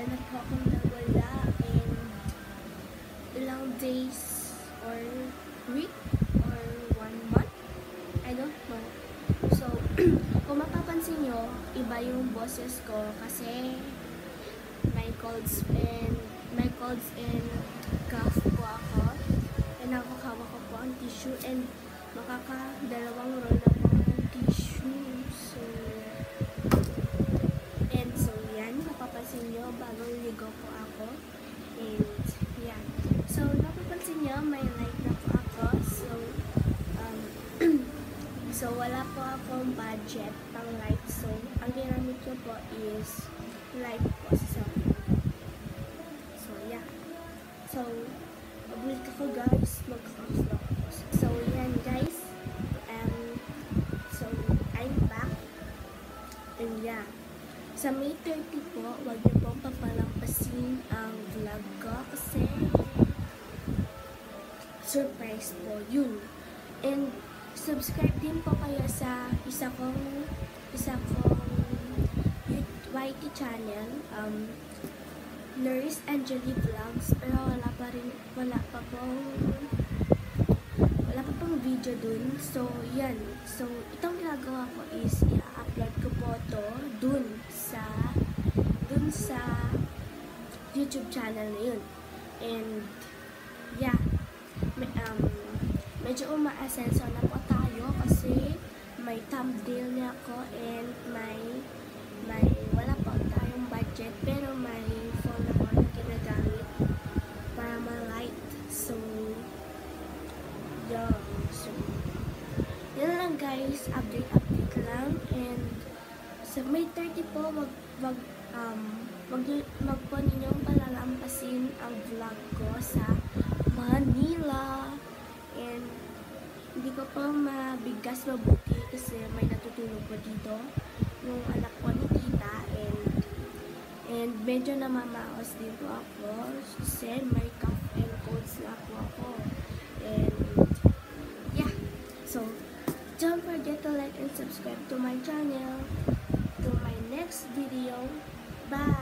matagal na po akong nawala in ilang days or week or 1 month. I don't know. So, kung mapapansin nyo, iba yung boses ko kasi may colds and cough po ako. And nakakawa ko po ang tissue and makakadalawang roll na po ang tissue. So yan, mapapansin nyo, bagong ligo po ako. And yan. So, napapansin nyo, may light na po ako. So, wala po akong budget pang light. So, ang ginamit ko po is light po. So, yeah. So, mabulit ako guys. Mag-off po. So, yan guys. So, I'm back. And yeah. Sa May 30 po, wag niyo pong papalampasin ang vlog ko kasi surprise po yun. And subscribe din po kayo sa isa kong YT channel, Nurse Angeli Vlogs, pero wala pa pong video dun. So yan, so itong ginagawa ko is i-upload ko po to dun sa YouTube channel na yun. And yeah, medyo umaasenso na po tayo kasi may thumbnail na ako and may wala pa tayong budget pero may phone na po na ginagamit para ma-light. So yeah, so yun lang guys, update lang. And sa May 30 po, wag po ninyong palalampasin ang vlog ko sa Manila. And hindi ko pa mabigkas mabuti kasi may natutulog ko dito yung anak ko ni tita, and medyo namamaos din po ako kasi may cough and colds na ako. And yeah, so don't forget to like and subscribe to my channel. To my next video. Bye!